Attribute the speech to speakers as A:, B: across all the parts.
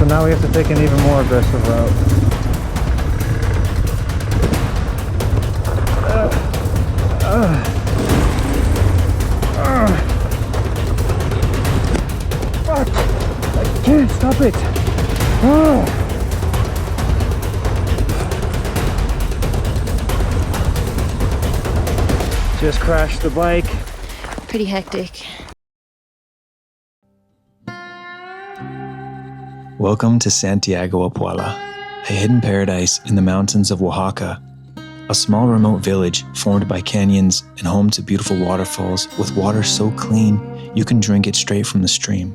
A: now we have to take an even more aggressive route. Fuck! I can't stop it! Just crashed the bike.
B: Pretty hectic.
C: Welcome to Santiago, Apoala, a hidden paradise in the mountains of Oaxaca. A small remote village formed by canyons and home to beautiful waterfalls with water so clean you can drink it straight from the stream.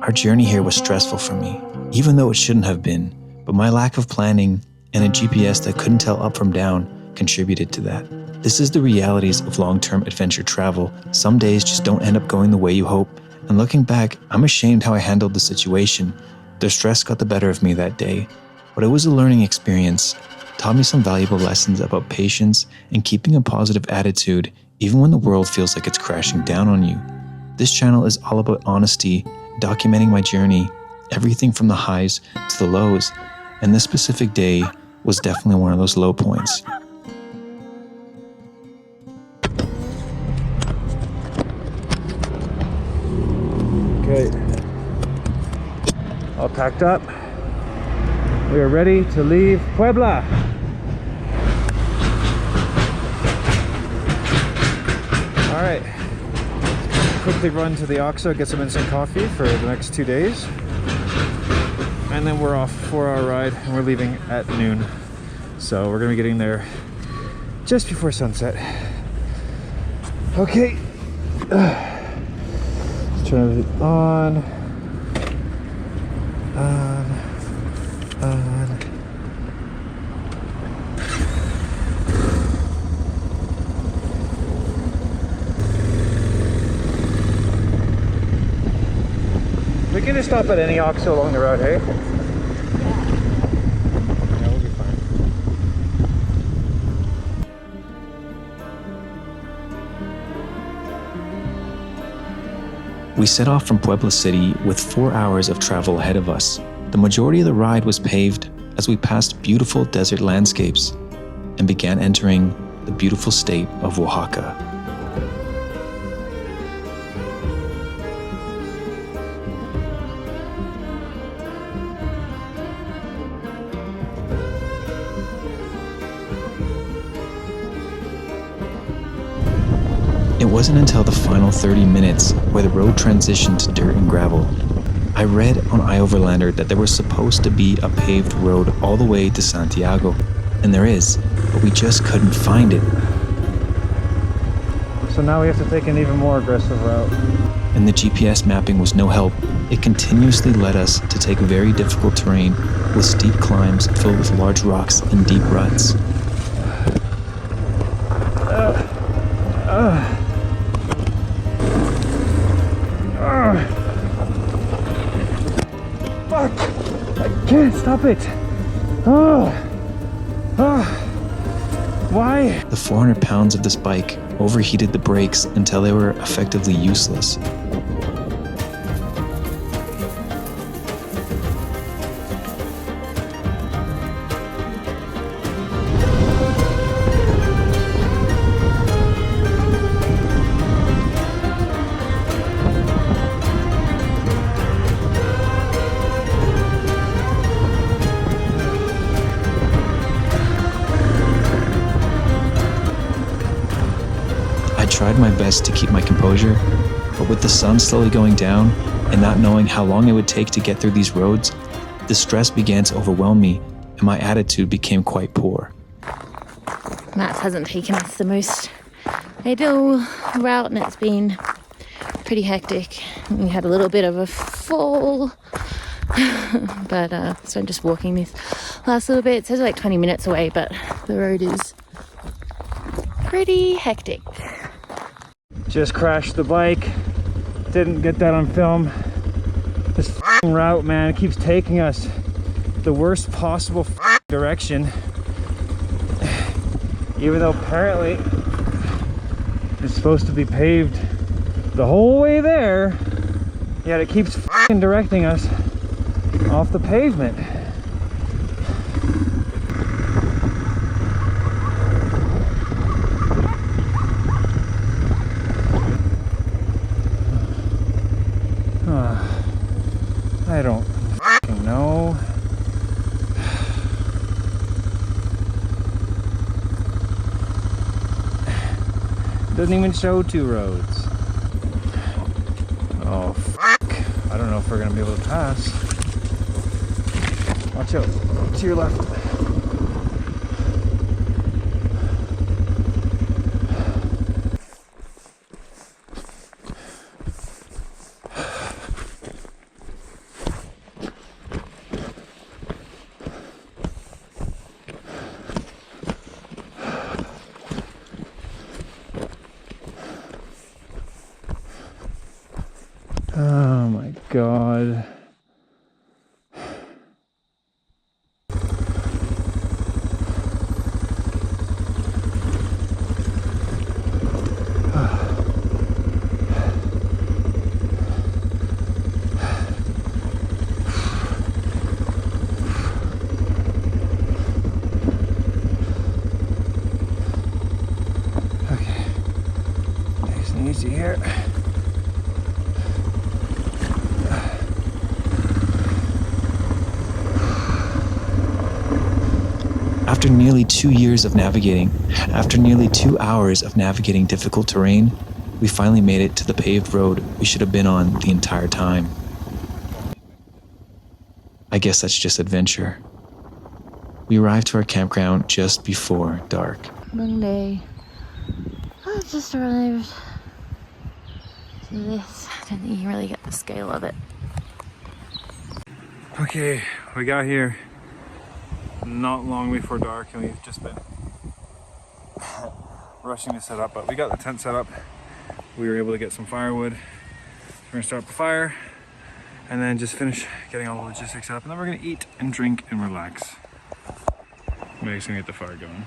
C: Our journey here was stressful for me, even though it shouldn't have been, but my lack of planning and a GPS that couldn't tell up from down contributed to that. This is the realities of long-term adventure travel. Some days just don't end up going the way you hope, and looking back, I'm ashamed how I handled the situation. The stress got the better of me that day, but it was a learning experience. Taught me some valuable lessons about patience and keeping a positive attitude even when the world feels like it's crashing down on you. This channel is all about honesty, documenting my journey, everything from the highs to the lows, and this specific day was definitely one of those low points.
A: Okay, all packed up. We are ready to leave Puebla. All right, quickly run to the Oaxaca, get some instant coffee for the next 2 days. And then we're off, 4-hour ride, and we're leaving at noon. So we're gonna be getting there just before sunset. Okay, let's turn everything on. We can just stop at any Oaxaca along the road, hey? Yeah, we'll be fine.
C: We set off from Puebla City with 4 hours of travel ahead of us. The majority of the ride was paved as we passed beautiful desert landscapes and began entering the beautiful state of Oaxaca. It wasn't until the final 30 minutes where the road transitioned to dirt and gravel. I read on iOverlander that there was supposed to be a paved road all the way to Santiago, and there is, but we just couldn't find it.
A: So now we have to take an even more aggressive route.
C: And the GPS mapping was no help. It continuously led us to take very difficult terrain with steep climbs filled with large rocks and deep ruts.
A: Fuck! I can't stop it! Why?
C: The 400 pounds of this bike overheated the brakes until they were effectively useless. I tried my best to keep my composure, but with the sun slowly going down and not knowing how long it would take to get through these roads, the stress began to overwhelm me and my attitude became quite poor.
B: Matt hasn't taken us the most ideal route and it's been pretty hectic. We had a little bit of a fall, but so I'm just walking this last little bit. It says like 20 minutes away, but the road is pretty hectic.
A: Just crashed the bike. Didn't get that on film. This route, man, it keeps taking us the worst possible direction. Even though apparently it's supposed to be paved the whole way there, yet it keeps directing us off the pavement. I don't f***ing know. Doesn't even show two roads. Oh, fuck. I don't know if we're gonna be able to pass. Watch out. To your left. Oh my God. Okay. Nice and easy here.
C: After nearly 2 years of navigating, after nearly 2 hours of navigating difficult terrain, we finally made it to the paved road we should have been on the entire time. I guess that's just adventure. We arrived to our campground just before dark.
B: Long day. I just arrived to this. I don't think you can really get the scale of it.
A: Okay, we got here not long before dark and we've just been rushing to set up, but we got the tent set up. We were able to get some firewood. We're gonna start up the fire and then just finish getting all the logistics set up, and then we're gonna eat and drink and relax. Maybe gonna get the fire going.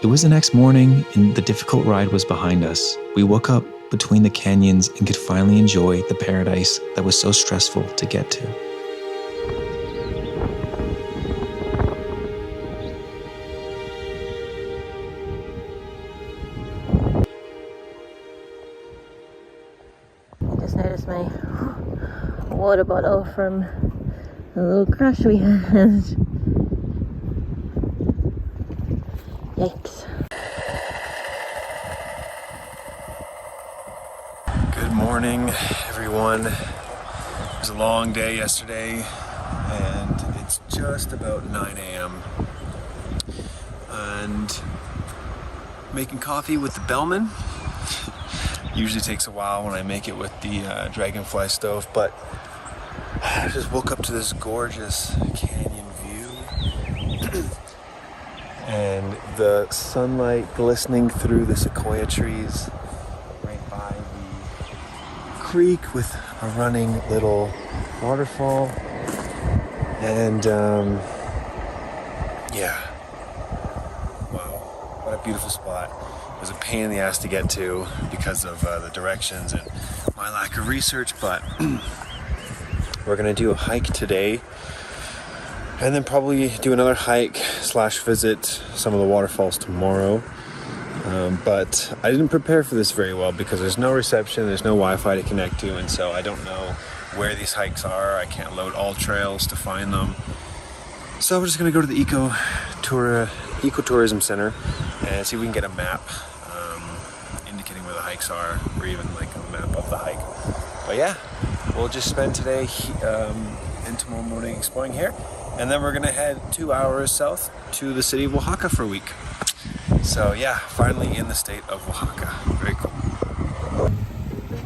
C: It was the next morning and the difficult ride was behind us. We woke up between the canyons and could finally enjoy the paradise that was so stressful to get to.
B: I just noticed my water bottle from the little crash we had. Yikes.
A: Good morning, everyone. It was a long day yesterday and it's just about 9 a.m. and making coffee with the Bellman. Usually takes a while when I make it with the Dragonfly stove, but I just woke up to this gorgeous canyon view and the sunlight glistening through the sequoia trees right by the creek with a running little waterfall. And yeah, wow, what a beautiful spot. It was a pain in the ass to get to because of the directions and my lack of research, but we're gonna do a hike today and then probably do another hike / visit some of the waterfalls tomorrow. But I didn't prepare for this very well because there's no reception, there's no Wi-Fi to connect to, and so I don't know where these hikes are. I can't load all trails to find them. So we're just gonna go to the ecotourism center and see if we can get a map indicating where the hikes are, or even like a map of the hike. But yeah, we'll just spend today and tomorrow morning exploring here, and then we're gonna head 2 hours south to the city of Oaxaca for a week. So yeah, finally in the state of Oaxaca. Very cool.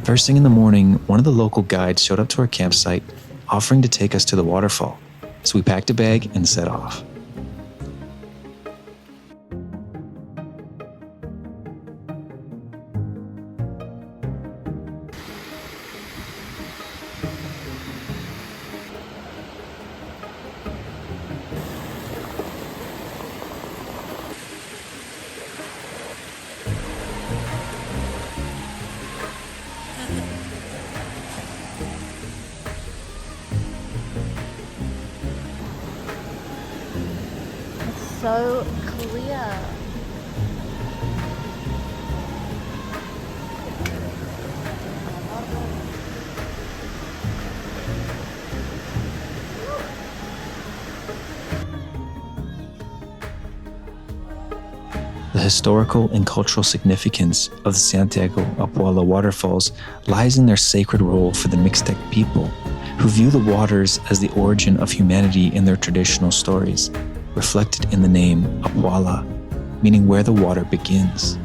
C: First thing in the morning, one of the local guides showed up to our campsite, offering to take us to the waterfall. So we packed a bag and set off.
B: So clear.
C: The historical and cultural significance of the Santiago Apoala waterfalls lies in their sacred role for the Mixtec people, who view the waters as the origin of humanity in their traditional stories, reflected in the name Apoala, meaning where the water begins.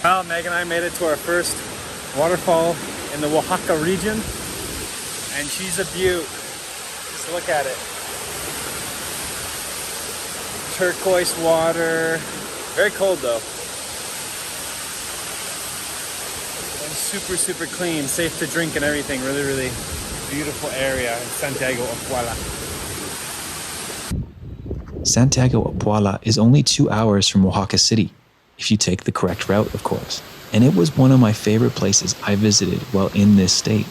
A: Well, Meg and I made it to our first waterfall in the Oaxaca region, and she's a beaut. Just look at it. Turquoise water. Very cold though. And super, super clean, safe to drink and everything. Really, really beautiful area in Santiago, Apoala.
C: Santiago Apoala is only 2 hours from Oaxaca City, if you take the correct route, of course. And it was one of my favorite places I visited while in this state.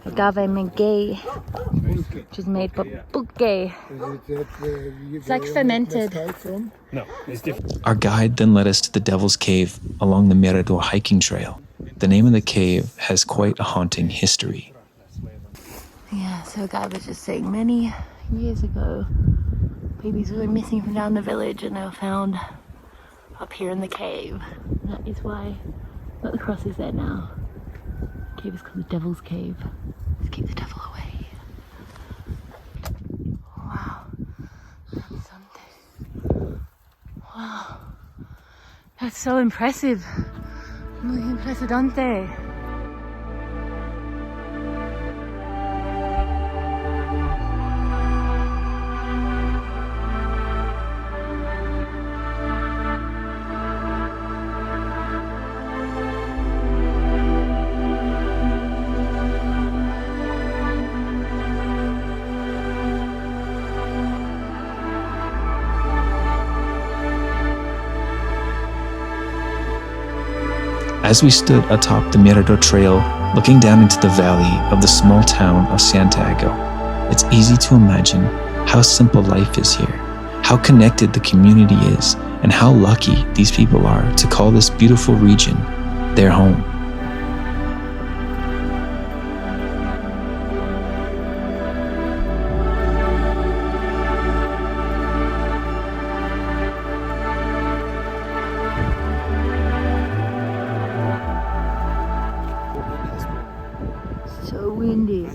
B: Agave maguey, which is made from pulque. It's like fermented.
A: No, it's different.
C: Our guide then led us to the Devil's Cave along the Mirador hiking trail. The name of the cave has quite a haunting history.
B: Yeah, so a guy was just saying many years ago, babies were missing from down the village and they were found up here in the cave. And that is why, but the cross is there now. The cave is called the Devil's Cave. Let's keep the devil away. Wow. That's something. Wow. That's so impressive. Muy impresionante.
C: As we stood atop the Mirador Trail, looking down into the valley of the small town of Santiago, it's easy to imagine how simple life is here, how connected the community is, and how lucky these people are to call this beautiful region their home.
B: So windy.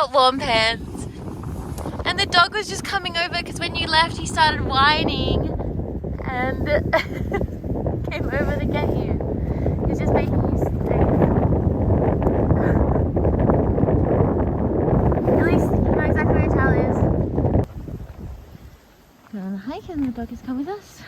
B: got warm pants. And the dog was just coming over because when you left he started whining and came over to get you. He's just making you stay. At least you know exactly where Tal is. Going on a hike and the dog has come with us.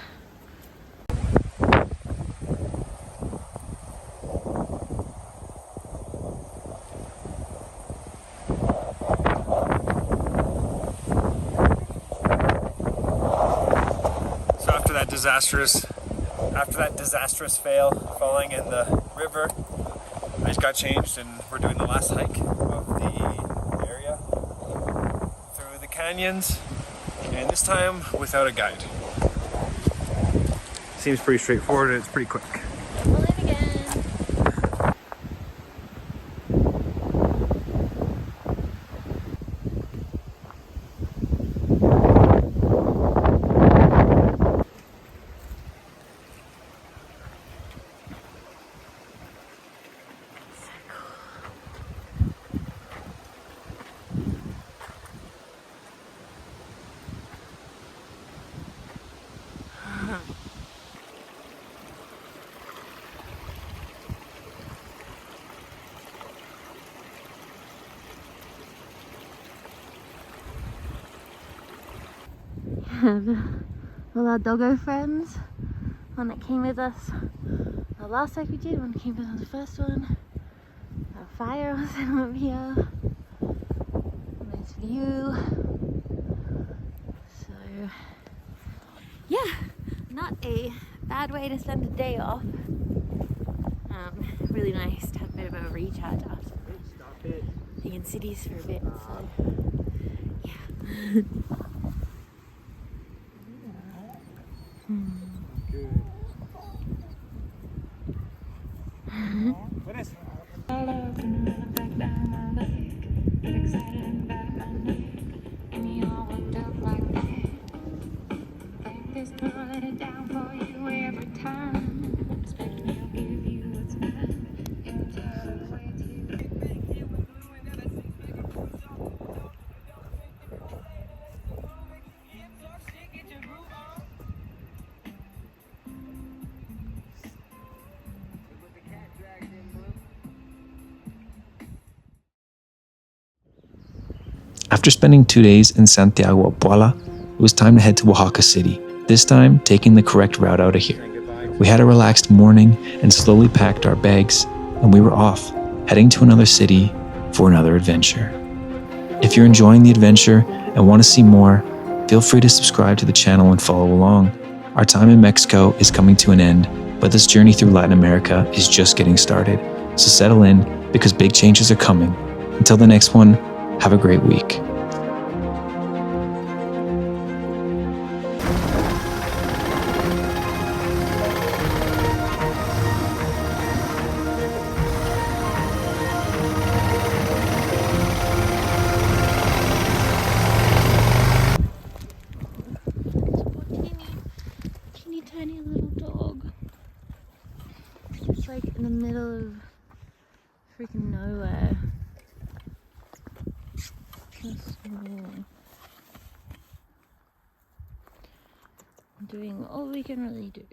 A: After that disastrous fail falling in the river, I just got changed and we're doing the last hike of the area through the canyons, and this time without a guide. Seems pretty straightforward and it's pretty quick.
B: Pull in again. All our doggo friends, one that came with us the last hike we did, one that came with us on the first one. Our fire was up here. Nice view. So yeah, not a bad way to spend a day off. Really nice to have a bit of a recharge after being in cities for a bit. So yeah.
C: After spending 2 days in Santiago, Apoala, it was time to head to Oaxaca City, this time taking the correct route out of here. We had a relaxed morning and slowly packed our bags, and we were off, heading to another city for another adventure. If you're enjoying the adventure and want to see more, feel free to subscribe to the channel and follow along. Our time in Mexico is coming to an end, but this journey through Latin America is just getting started. So settle in, because big changes are coming. Until the next one, have a great week.
B: Tiny little dog. It's like in the middle of freaking nowhere. So small. Doing all we can really do.